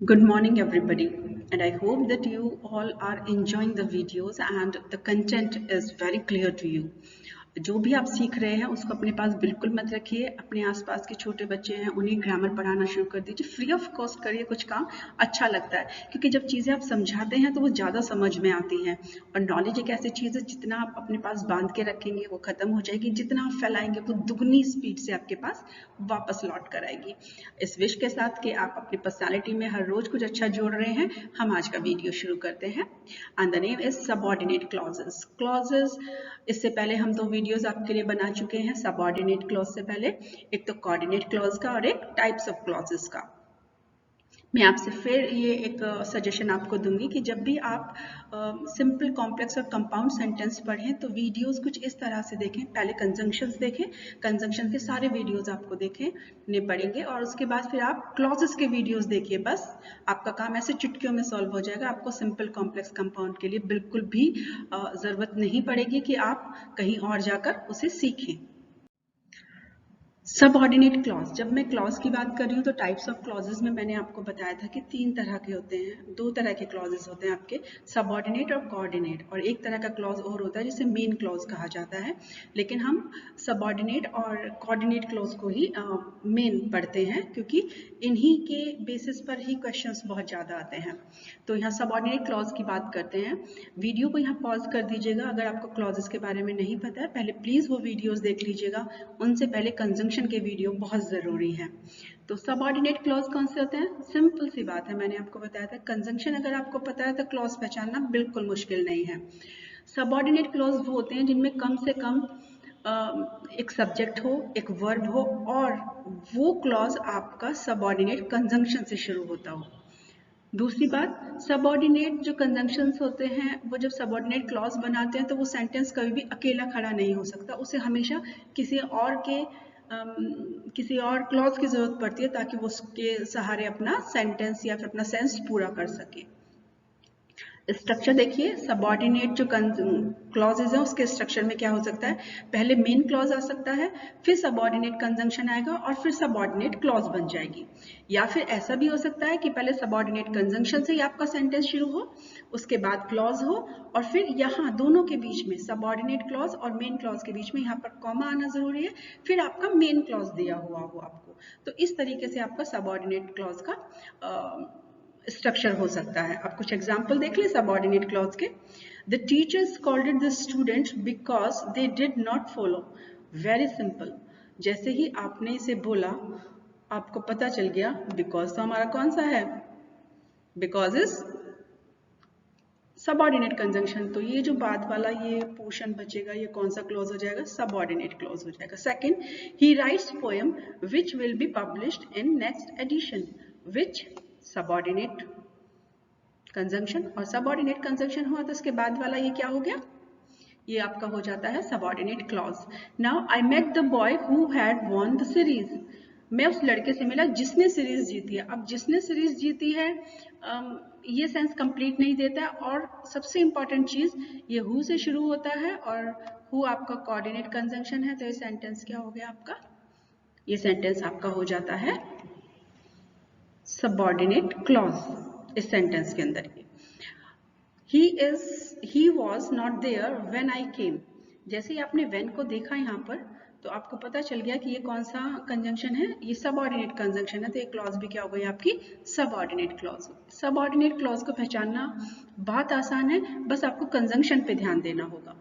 Good morning, everybody, and I hope that you all are enjoying the videos and the content is very clear to you. जो भी आप सीख रहे हैं उसको अपने पास बिल्कुल मत रखिए। अपने आसपास के छोटे बच्चे हैं उन्हें ग्रामर पढ़ाना शुरू कर दीजिए। फ्री ऑफ कॉस्ट करिए, कुछ काम अच्छा लगता है क्योंकि जब चीज़ें आप समझाते हैं तो वो ज़्यादा समझ में आती हैं। और नॉलेज एक ऐसी चीज़ है, जितना आप अपने पास बांध के रखेंगे वो ख़त्म हो जाएगी, जितना आप फैलाएंगे वो दुगनी स्पीड से आपके पास वापस लौट कर आएगी। इस विश के साथ कि आप अपनी पर्सनैलिटी में हर रोज़ कुछ अच्छा जोड़ रहे हैं, हम आज का वीडियो शुरू करते हैं। And the name is subordinate clauses. Clauses, इससे पहले हम दो वीडियोस आपके लिए बना चुके हैं सबऑर्डिनेट क्लॉज से पहले। एक तो कोऑर्डिनेट क्लॉज का और एक टाइप्स ऑफ क्लॉजेस का। मैं आपसे फिर ये एक सजेशन आपको दूंगी कि जब भी आप सिंपल, कॉम्प्लेक्स और कंपाउंड सेंटेंस पढ़ें तो वीडियोस कुछ इस तरह से देखें। पहले कंजंक्शंस देखें, कंजंक्शन के सारे वीडियोस आपको देखने पड़ेंगे और उसके बाद फिर आप क्लॉजेस के वीडियोस देखिए। बस आपका काम ऐसे चुटकियों में सॉल्व हो जाएगा। आपको सिंपल, कॉम्प्लेक्स, कंपाउंड के लिए बिल्कुल भी ज़रूरत नहीं पड़ेगी कि आप कहीं और जाकर उसे सीखें। सबऑर्डिनेट क्लॉज, जब मैं क्लॉज की बात कर रही हूँ तो टाइप्स ऑफ क्लॉजेस में मैंने आपको बताया था कि 3 तरह के होते हैं। 2 तरह के क्लॉजेस होते हैं आपके, सबऑर्डिनेट और कोऑर्डिनेट, और एक तरह का क्लॉज और होता है जिसे मेन क्लॉज कहा जाता है। लेकिन हम सबऑर्डिनेट और कोऑर्डिनेट क्लॉज को ही मेन पढ़ते हैं क्योंकि इन्हीं के बेसिस पर ही क्वेश्चंस बहुत ज़्यादा आते हैं। तो यहाँ सबऑर्डिनेट क्लॉज की बात करते हैं। वीडियो को यहाँ पॉज कर दीजिएगा अगर आपको क्लॉजेस के बारे में नहीं पता है। पहले प्लीज़ वो वीडियोज़ देख लीजिएगा, उनसे पहले कंजंक्शन के वीडियो बहुत जरूरी है। तो सबऑर्डिनेट क्लॉज कौन से होते हैं? सिंपल सी बात है, मैंने आपको बताया था। कंजंक्शन अगर आपको पता है तो क्लॉज पहचानना बिल्कुल मुश्किल नहीं है। सबऑर्डिनेट क्लॉज वो होते हैं जिनमें कम से कम एक सब्जेक्ट हो, एक वर्ब हो और वो क्लॉज आपका सबऑर्डिनेट कंजंक्शन से शुरू होता हो। दूसरी बात, सबऑर्डिनेट जो कंजंक्शंस होते हैं वो जब सबऑर्डिनेट क्लॉज बनाते हैं तो वो सेंटेंस कभी भी अकेला खड़ा नहीं हो सकता। उसे हमेशा किसी और क्लॉज की जरूरत पड़ती है ताकि वो उसके सहारे अपना सेंटेंस या फिर अपना सेंस पूरा कर सके। स्ट्रक्चर देखिए, सबऑर्डिनेट जो क्लॉजेज है उसके स्ट्रक्चर में क्या हो सकता है? पहले मेन क्लॉज आ सकता है, फिर सबऑर्डिनेट कंजंक्शन आएगा और फिर सबऑर्डिनेट क्लॉज बन जाएगी। या फिर ऐसा भी हो सकता है कि पहले सबऑर्डिनेट कंजंक्शन से ही आपका सेंटेंस शुरू हो, उसके बाद क्लॉज हो और फिर यहाँ दोनों के बीच में, सबऑर्डिनेट क्लॉज और मेन क्लॉज के बीच में यहाँ पर कॉमा आना जरूरी है, फिर आपका मेन क्लॉज दिया हुआ हो आपको। तो इस तरीके से आपका सबऑर्डिनेट क्लॉज का स्ट्रक्चर हो सकता है। आप कुछ एग्जाम्पल देख लें सबऑर्डिनेट क्लॉज के। The teacher scolded the student because they did not follow. Very simple, जैसे ही आपने इसे बोला आपको पता चल गया बिकॉज तो हमारा कौन सा है? Because is subordinate conjunction. तो ये जो बाद वाला ये पोर्शन बचेगा, ये कौन सा क्लॉज हो जाएगा? सबऑर्डिनेट क्लॉज हो जाएगा। Second, he writes poem which will be published in next edition. Which subordinate conjunction, और सबऑर्डिनेट कंजंक्शन हुआ तो उसके बाद वाला ये क्या हो गया? ये आपका हो जाता है subordinate clause. Now I met the boy who had won the series. मैं उस लड़के से मिला जिसने सीरीज जीती है। अब जिसने सीरीज जीती है ये सेंस कंप्लीट नहीं देता है। और सबसे इंपॉर्टेंट चीज, ये हु से शुरू होता है और हु आपका कोऑर्डिनेट कंजंक्शन है। तो ये सेंटेंस क्या हो गया आपका? ये सेंटेंस आपका हो जाता है सबऑर्डिनेट क्लॉज। इस सेंटेंस के अंदर he was not there when I came। जैसे ही आपने when को देखा यहाँ पर तो आपको पता चल गया कि ये कौन सा कंजंक्शन है? ये सबऑर्डिनेट कंजंक्शन है। तो ये क्लॉज भी क्या हो गई आपकी? Subordinate clause. सबऑर्डिनेट क्लॉज को पहचानना बहुत आसान है, बस आपको कंजंक्शन पे ध्यान देना होगा।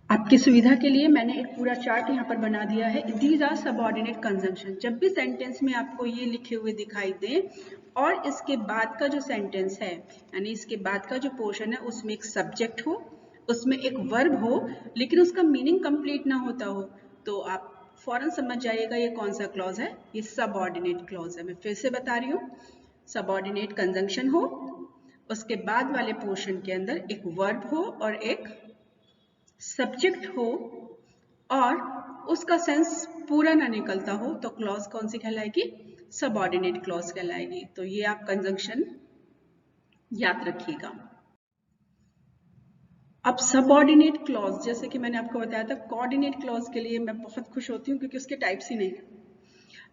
आपकी सुविधा के लिए मैंने एक पूरा चार्ट यहाँ पर बना दिया है। These are subordinate conjunction. जब भी सेंटेंस में आपको ये लिखे हुए दिखाई दे और इसके बाद का जो सेंटेंस है, यानी इसके बाद का जो पोर्शन है, उसमें एक सब्जेक्ट हो, उसमें एक वर्ब हो, लेकिन उसका मीनिंग कंप्लीट ना होता हो, तो आप फौरन समझ जाइएगा ये कौन सा क्लॉज है? ये सबऑर्डिनेट क्लॉज है। मैं फिर से बता रही हूँ, सबऑर्डिनेट कंजंक्शन हो, उसके बाद वाले पोर्शन के अंदर एक वर्ब हो और एक सब्जेक्ट हो और उसका सेंस पूरा ना निकलता हो, तो क्लॉज कौन सी कहलाएगी? सबऑर्डिनेट क्लॉज कहलाएगी। तो ये आप कंजंक्शन याद रखिएगा। अब सबऑर्डिनेट क्लॉज, जैसे कि मैंने आपको बताया था, कोऑर्डिनेट क्लॉज के लिए मैं बहुत खुश होती हूँ क्योंकि उसके टाइप्स ही नहीं है।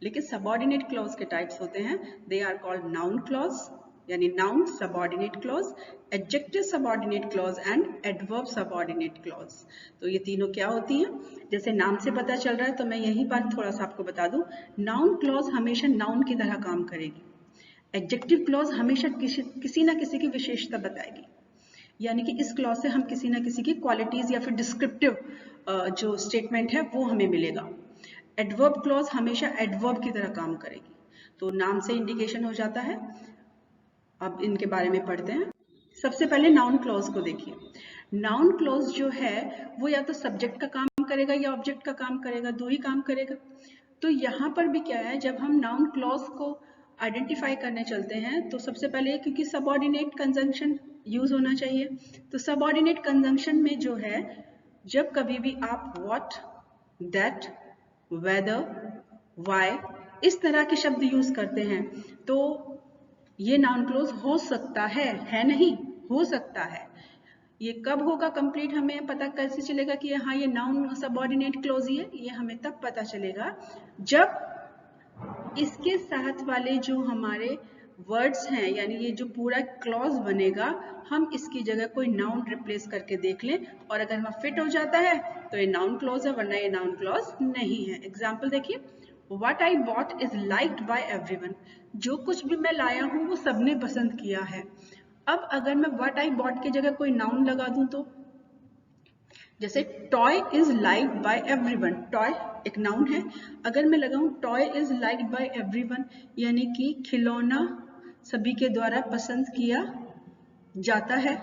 लेकिन सबऑर्डिनेट क्लॉज के टाइप्स होते हैं, they are called noun clause यानी noun subordinate clause, adjective subordinate clause and adverb subordinate clause. तो ये तीनों क्या होती हैं, जैसे नाम से पता चल रहा है, तो मैं यही बात थोड़ा सा आपको बता दूं, नाउन क्लॉज हमेशा नाउन की तरह काम करेगी, एडजेक्टिव क्लॉज हमेशा किसी ना किसी की विशेषता बताएगी, यानी कि इस क्लॉज से हम किसी ना किसी की क्वालिटीज या फिर डिस्क्रिप्टिव जो स्टेटमेंट है वो हमें मिलेगा। एडवर्ब क्लॉज हमेशा एडवर्ब की तरह काम करेगी, तो नाम से इंडिकेशन हो जाता है। अब इनके बारे में पढ़ते हैं। सबसे पहले नाउन क्लॉज को देखिए। नाउन क्लॉज जो है वो या तो सब्जेक्ट का काम करेगा या ऑब्जेक्ट का काम करेगा, दो ही काम करेगा। तो यहाँ पर भी क्या है, जब हम नाउन क्लॉज को आइडेंटिफाई करने चलते हैं तो सबसे पहले क्योंकि सबऑर्डिनेट कंजंक्शन यूज होना चाहिए, तो सबऑर्डिनेट कंजंक्शन में जो है जब कभी भी आप व्हाट, दैट, वेदर, व्हाई इस तरह के शब्द यूज करते हैं तो ये नाउन क्लॉज हो सकता है नहीं, हो सकता है। ये कब होगा कंप्लीट, हमें पता कैसे चलेगा कि हाँ ये नाउन सबऑर्डिनेट क्लॉज ही है, ये हमें तब पता चलेगा जब इसके साथ वाले जो हमारे वर्ड्स हैं, यानी ये जो पूरा क्लॉज बनेगा, हम इसकी जगह कोई नाउन रिप्लेस करके देख लें और अगर वहाँ फिट हो जाता है तो ये नाउन क्लॉज है, वरना ये नाउन क्लॉज नहीं है। एग्जाम्पल देखिए, What I bought is liked by everyone. जो कुछ भी मैं लाया हूँ वो सबने पसंद किया है। अब अगर मैं what I bought की जगह कोई नाउन लगा दूं तो जैसे toy is liked by everyone, toy एक नाउन है, अगर मैं लगाऊं toy is liked by everyone यानी कि खिलौना सभी के द्वारा पसंद किया जाता है,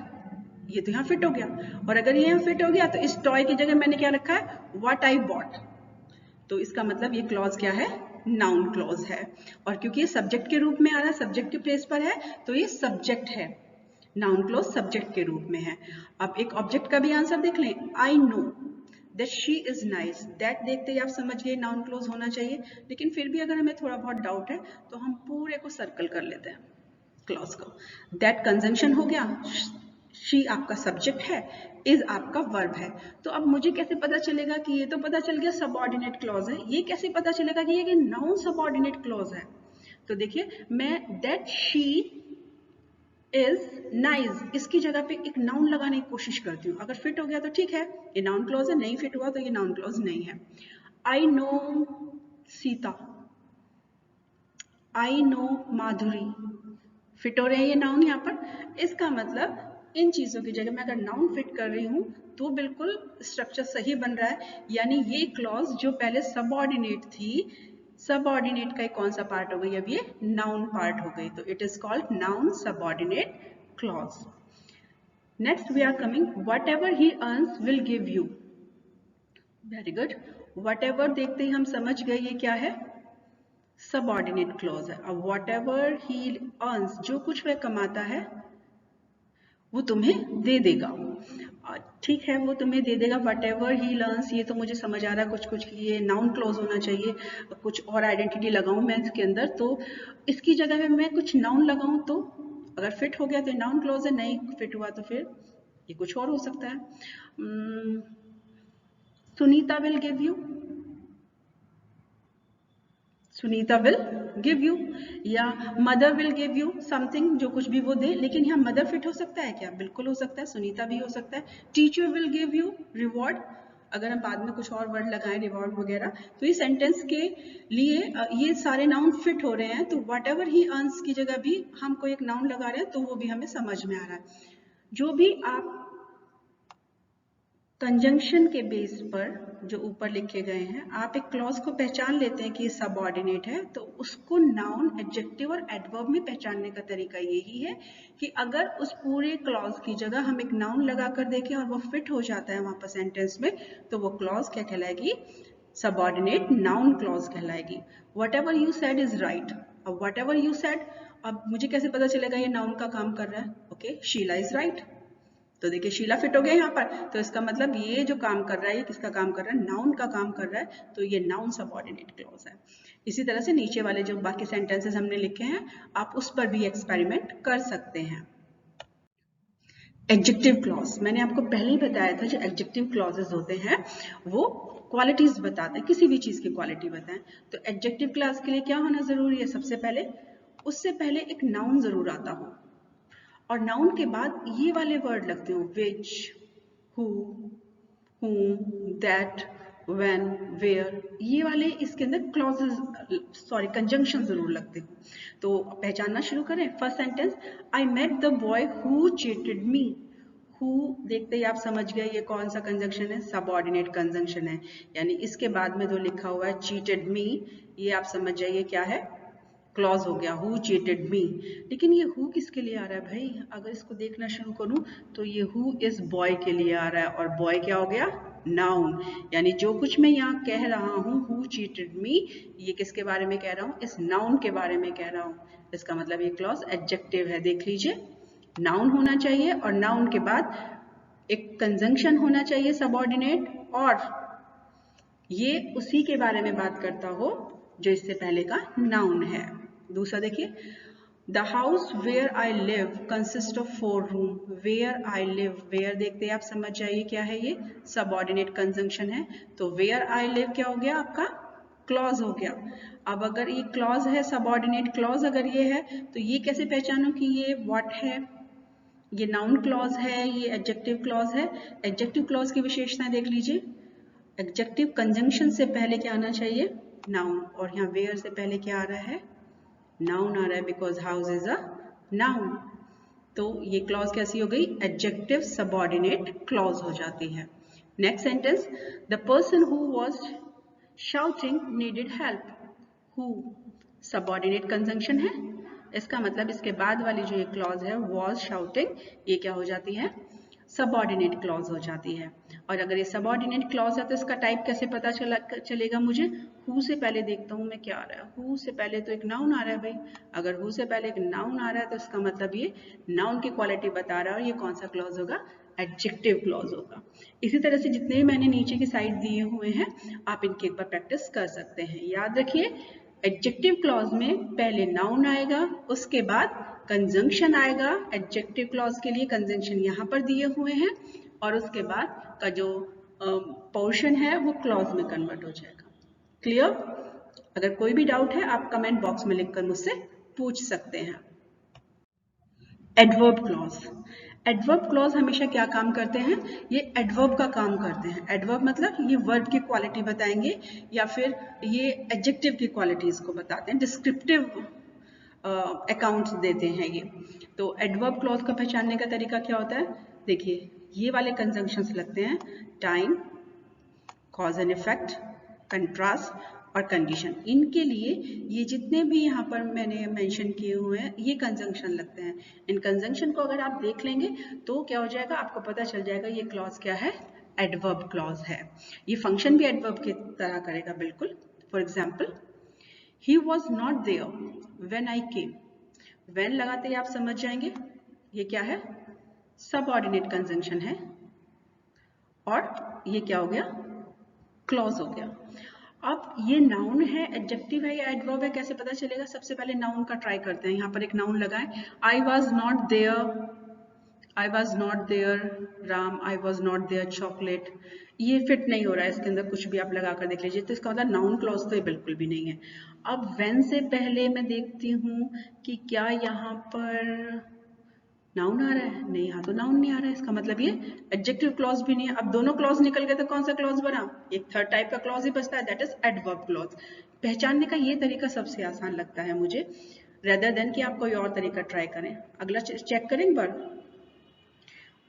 ये तो यहाँ फिट हो गया। और अगर ये यहाँ फिट हो गया तो इस टॉय की जगह मैंने क्या रखा है, व्हाट आई बॉट, तो इसका मतलब ये क्लॉज क्या है, नाउन क्लॉज है। और क्योंकि ये सब्जेक्ट के रूप में आ रहा है, सब्जेक्ट के प्लेस पर है, तो ये सब्जेक्ट है, नाउन क्लॉज सब्जेक्ट के रूप में है। अब एक ऑब्जेक्ट का भी आंसर देख लें, I know that she is nice, that देखते ही आप समझ गए नाउन क्लॉज होना चाहिए, लेकिन फिर भी अगर हमें थोड़ा बहुत डाउट है तो हम पूरे को सर्कल कर लेते हैं क्लॉज को। दैट कंजंक्शन हो गया, शी आपका सब्जेक्ट है, इज आपका वर्ब है। तो अब मुझे कैसे पता चलेगा कि ये तो पता चल गया सबऑर्डिनेट क्लॉज है, ये कैसे पता चलेगा कि ये नाउन सबऑर्डिनेट क्लॉज है। तो देखिए मैं दैट शी इज नाइस इसकी जगह पे एक नाउन लगाने की कोशिश करती हूँ, अगर फिट हो गया तो ठीक है ये नाउन क्लॉज है, नहीं फिट हुआ तो ये नाउन क्लॉज नहीं है। I know Sita, I know Madhuri, fit हो रहे हैं ये नाउन यहाँ पर। इसका मतलब इन चीजों की जगह मैं अगर नाउन फिट कर रही हूँ तो बिल्कुल स्ट्रक्चर सही बन रहा है, यानी ये क्लॉज जो पहले सबऑर्डिनेट थी, सबऑर्डिनेट का कौन सा पार्ट हो गई, अब ये नाउन पार्ट हो गई, तो it is called noun subordinate clause. Next we are coming, whatever he earns will give you, very good. Whatever देखते ही हम समझ गए ये क्या है, सबऑर्डिनेट क्लॉज है। अब वट एवर ही अर्न्स, जो कुछ वह कमाता है वो तुम्हें दे देगा, ठीक है वो तुम्हें दे देगा। वट एवर ही लर्न्स, ये तो मुझे समझ आ रहा है कुछ कुछ कि ये नाउन क्लॉज होना चाहिए, कुछ और आइडेंटिटी लगाऊं मैं इसके अंदर, तो इसकी जगह में मैं कुछ नाउन लगाऊं तो अगर फिट हो गया तो नाउन क्लॉज है, नहीं फिट हुआ तो फिर ये कुछ और हो सकता है। Sunita will give you, Sunita will give you, या mother will give you something, जो कुछ भी वो दे, लेकिन यहाँ मदर फिट हो सकता है क्या, बिल्कुल हो सकता है, सुनीता भी हो सकता है। Teacher will give you reward, अगर हम बाद में कुछ और वर्ड लगाएं रिवॉर्ड वगैरह, तो ये सेंटेंस के लिए ये सारे नाउन फिट हो रहे हैं, तो वट एवर ही अर्न्स की जगह भी हम कोई एक नाउन लगा रहे हैं तो वो भी हमें समझ में आ रहा है। जो भी आप कंजंक्शन के बेस पर जो ऊपर लिखे गए हैं, आप एक क्लॉज को पहचान लेते हैं कि सबऑर्डिनेट है, तो उसको नाउन, एडजेक्टिव और एडवर्ब में पहचानने का तरीका यही है कि अगर उस पूरे क्लॉज की जगह हम एक नाउन लगा कर देखें और वो फिट हो जाता है वहां पर सेंटेंस में, तो वो क्लॉज क्या कहलाएगी, सबऑर्डिनेट नाउन क्लॉज कहलाएगी। Whatever you said is right, अब वट एवर यू सेड, अब मुझे कैसे पता चलेगा ये नाउन का काम कर रहा है, ओके शीला इज राइट, तो देखिए शीला फिट हो गया यहाँ पर, तो इसका मतलब ये जो काम कर रहा है ये किसका काम कर रहा है, नाउन का काम कर रहा है, तो ये नाउन सबऑर्डिनेट क्लॉज है। इसी तरह से नीचे वाले जो बाकी सेंटेंसेस हमने लिखे हैं आप उस पर भी एक्सपेरिमेंट कर सकते हैं। एडजेक्टिव क्लॉज, मैंने आपको पहले ही बताया था जो एडजेक्टिव क्लॉजेस होते हैं वो क्वालिटीज बताते हैं, किसी भी चीज की क्वालिटी बताएं। तो एडजेक्टिव क्लॉज के लिए क्या होना जरूरी है? सबसे पहले उससे पहले एक नाउन जरूर आता हो, और नाउन के बाद ये वाले वर्ड लगते हो, विच, who, whom, that, when, where, ये वाले इसके अंदर क्लॉजेस, सॉरी कंजंक्शन जरूर लगते हो। तो पहचानना शुरू करें। First sentence, I met the boy who cheated me. Who देखते ही आप समझ गए ये कौन सा कंजंक्शन है? सबऑर्डिनेट कंजंक्शन है, यानी इसके बाद में जो लिखा हुआ है चीटेड मी, ये आप समझ जाइए क्या है? क्लॉज हो गया, हु चीटेड मी। लेकिन ये हु किसके लिए आ रहा है भाई? अगर इसको देखना शुरू करूं तो ये हु इस बॉय के लिए आ रहा है, और बॉय क्या हो गया? नाउन। यानी जो कुछ मैं यहाँ कह रहा हूँ हु चीटेड मी, ये किसके बारे में कह रहा हूँ? इस नाउन के बारे में कह रहा हूँ। इसका मतलब ये क्लॉज एडजेक्टिव है। देख लीजिए, नाउन होना चाहिए और नाउन के बाद एक कंजंक्शन होना चाहिए सबऑर्डिनेट, और ये उसी के बारे में बात करता हो जो इससे पहले का नाउन है। दूसरा देखिए, the house where I live consist of 4 room. Where I live, where देखते ही आप समझ जाइए क्या है? ये सबऑर्डिनेट कंजंक्शन है। तो वेयर आई लिव क्या हो गया आपका? क्लॉज हो गया। अब अगर ये क्लॉज है, सबऑर्डिनेट क्लॉज अगर ये है, तो ये कैसे पहचानूं कि ये व्हाट है? ये नाउन क्लॉज है, ये एडजेक्टिव क्लॉज है। एडजेक्टिव क्लॉज की विशेषताएं देख लीजिए। एडजेक्टिव कंजंक्शन से पहले क्या आना चाहिए? नाउन। और यहाँ वेयर से पहले क्या आ रहा है? नाउन आ रहा है, because house is a noun. तो ये क्लॉज कैसी हो गई? एडजेक्टिव सबऑर्डिनेट क्लॉज हो जाती है। Next sentence, the person who was shouting needed help. Who subordinate conjunction है, इसका मतलब इसके बाद वाली जो ये क्लॉज है वॉज शाउटिंग, ये क्या हो जाती है? सबऑर्डिनेट क्लॉज हो जाती है। और अगर ये सबऑर्डिनेट क्लॉज है तो इसका टाइप कैसे पता चलेगा मुझे? हु से पहले देखता हूँ मैं क्या आ रहा है। हु से पहले तो एक नाउन आ रहा है भाई। अगर हु से पहले एक नाउन आ रहा है तो इसका मतलब ये नाउन की क्वालिटी बता रहा है, और ये कौन सा क्लॉज होगा? एडजेक्टिव क्लॉज होगा। इसी तरह से जितने भी मैंने नीचे की साइड दिए हुए हैं आप इनकी एक बार प्रैक्टिस कर सकते हैं। याद रखिए, एडजेक्टिव क्लॉज में पहले नाउन आएगा, उसके बाद कंजंक्शन आएगा। एडजेक्टिव क्लॉज के लिए कंजंक्शन यहाँ पर दिए हुए हैं, और उसके बाद का जो पोर्शन है वो क्लॉज में कन्वर्ट हो जाएगा। क्लियर? अगर कोई भी डाउट है आप कमेंट बॉक्स में लिखकर मुझसे पूछ सकते हैं। एडवर्ब क्लॉज, एडवर्ब क्लॉज हमेशा क्या काम करते हैं? ये एडवर्ब का काम करते हैं। एडवर्ब मतलब ये वर्ब की क्वालिटी बताएंगे, या फिर ये एडजेक्टिव की क्वालिटीज को बताते हैं, डिस्क्रिप्टिव अकाउंट्स देते हैं ये। तो एडवर्ब क्लॉज का पहचानने का तरीका क्या होता है? देखिए, ये वाले कंजंक्शंस लगते हैं, time, cause and effect, contrast और कंडीशन। इनके लिए ये जितने भी यहाँ पर मैंने मेंशन किए हुए हैं ये कंजंक्शन लगते हैं। इन कंजंक्शन को अगर आप देख लेंगे तो क्या हो जाएगा? आपको पता चल जाएगा ये क्लॉज क्या है? एडवर्ब क्लॉज है। ये फंक्शन भी एडवर्ब की तरह करेगा बिल्कुल। For example, he was not there when I came. When लगाते ही आप समझ जाएंगे ये क्या है? सबऑर्डिनेट कंजंक्शन है, और ये क्या हो गया? क्लॉज हो गया। अब ये नाउन है, एडजेक्टिव है या एडवर्ब है, कैसे पता चलेगा? सबसे पहले नाउन का ट्राई करते हैं। यहाँ पर एक नाउन लगाएं, I was not there, I was not there Ram, I was not there chocolate. ये फिट नहीं हो रहा है, इसके अंदर कुछ भी आप लगा कर देख लीजिए, तो इसका मतलब नाउन क्लॉज तो ये बिल्कुल भी नहीं है। अब व्हेन से पहले मैं देखती हूँ कि क्या यहाँ पर नाउन आ रहा है? नहीं, यहाँ तो नाउन नहीं आ रहा है, इसका मतलब ये एडजेक्टिव क्लॉज भी नहीं है। अब दोनों क्लॉज निकल गए तो कौन सा क्लॉज बना? एक थर्ड टाइप का क्लॉज ही बचता है, दैट इज एडवर्ब क्लॉज। पहचानने का ये तरीका सबसे आसान लगता है मुझे, रेदर देन कि आप कोई और तरीका ट्राई करें। अगला चेक करें एक बार,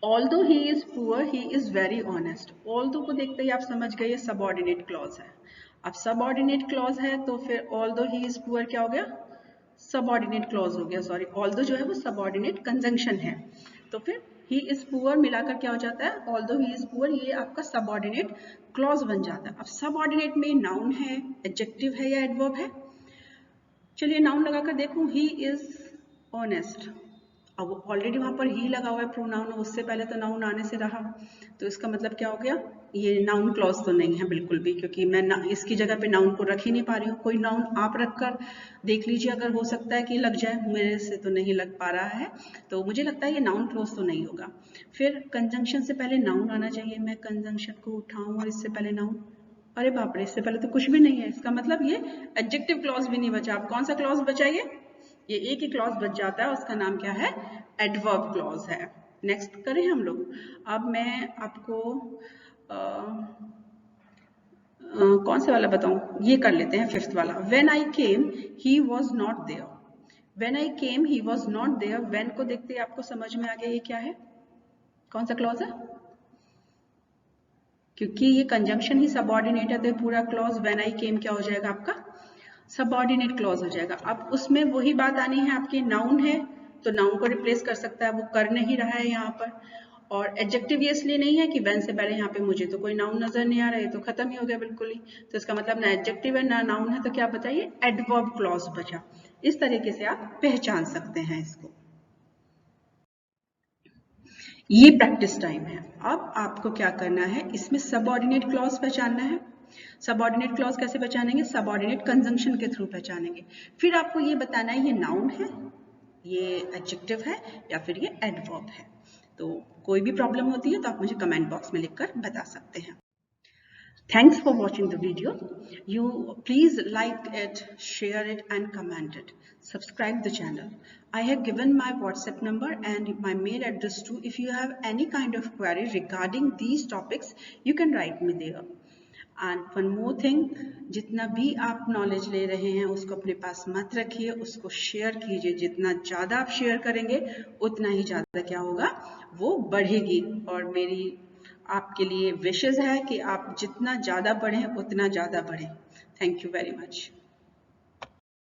although he is poor he is very honest. Although को देखते ही आप समझ गए ये सबऑर्डिनेट क्लॉज है। अब सबऑर्डिनेट क्लॉज है तो फिर ऑल्दो ही इज पुअर क्या हो गया? सबऑर्डिनेट क्लॉज हो गया, सॉरी, ऑल्दो जो है वो सबऑर्डिनेट कंजंक्शन है, तो फिर ही इज पुअर मिलाकर क्या हो जाता है? ऑल्दो ही इज पुअर, ये आपका सबऑर्डिनेट क्लॉज बन जाता है। अब सबऑर्डिनेट में नाउन है, एडजेक्टिव है या एडवर्ब है? चलिए नाउन लगाकर देखूं, ही इज ऑनेस्ट। अब ऑलरेडी वहां पर ही लगा हुआ है प्रोनाउन, उससे पहले तो नाउन आने से रहा, तो इसका मतलब क्या हो गया, ये नाउन क्लॉज तो नहीं है बिल्कुल भी, क्योंकि मैं इसकी जगह पे नाउन को रख ही नहीं पा रही हूँ। कोई नाउन आप रखकर देख लीजिए, अगर हो सकता है कि लग जाए, मेरे से तो नहीं लग पा रहा है, तो मुझे लगता है ये नाउन क्लॉज तो नहीं होगा। फिर कंजंक्शन से पहले नाउन आना चाहिए, मैं कंजंक्शन को उठाऊं और इससे पहले नाउन, अरे बाप रे, इससे पहले तो कुछ भी नहीं है, इसका मतलब ये एडजेक्टिव क्लॉज भी नहीं बचा। अब कौन सा क्लॉज बचा, ये एक ही क्लॉज बच जाता है, उसका नाम क्या है, एडवर्ब क्लॉज है। नेक्स्ट करें हम लोग। अब मैं आपको कौन से वाला बताऊं, ये कर लेते हैं फिफ्थ वाला। When I came he was not there, when I came he was not there, when को देखते ही आपको समझ में आ गया ये क्या है, कौन सा क्लॉज है, क्योंकि ये कंजंक्शन ही सबऑर्डिनेट है, तो पूरा क्लॉज व्हेन आई केम क्या हो जाएगा आपका, सबऑर्डिनेट क्लॉज हो जाएगा। अब उसमें वही बात आनी है, आपकी नाउन है तो नाउन को रिप्लेस कर सकता है, वो कर नहीं रहा है यहाँ पर। और एडजेक्टिव ये इसलिए नहीं है कि व्हेन से पहले यहाँ पे मुझे तो कोई नाउन नजर नहीं आ रहा है, तो खत्म ही हो गया बिल्कुल ही, तो इसका मतलब ना एडजेक्टिव है ना नाउन है, तो क्या बताइए, एडवर्ब क्लॉज बचा। इस तरीके से आप पहचान सकते हैं इसको। ये प्रैक्टिस टाइम है। अब आपको क्या करना है, इसमें सबऑर्डिनेट क्लॉज पहचानना है। सबऑर्डिनेट क्लॉज कैसे पहचानेंगे, सबऑर्डिनेट कंजंक्शन के थ्रू पहचानेंगे। फिर आपको ये बताना है ये नाउन है, ये एडजेक्टिव है, या फिर ये एडवर्ब है। तो कोई भी प्रॉब्लम होती है तो आप मुझे कमेंट बॉक्स में लिखकर बता सकते हैं। Thanks for watching the video. You please like it, share it and comment it. Subscribe the channel. I have given my WhatsApp number and my mail address too. If you have any kind of query regarding these topics, you can write me there. And one more thing, जितना भी आप knowledge ले रहे हैं उसको अपने पास मत रखिए, उसको शेयर कीजिए। जितना ज़्यादा आप शेयर करेंगे उतना ही ज़्यादा क्या होगा, वो बढ़ेगी। और मेरी आपके लिए विशेष है कि आप जितना ज़्यादा पढ़ें उतना ज़्यादा बढ़ें। Thank you very much.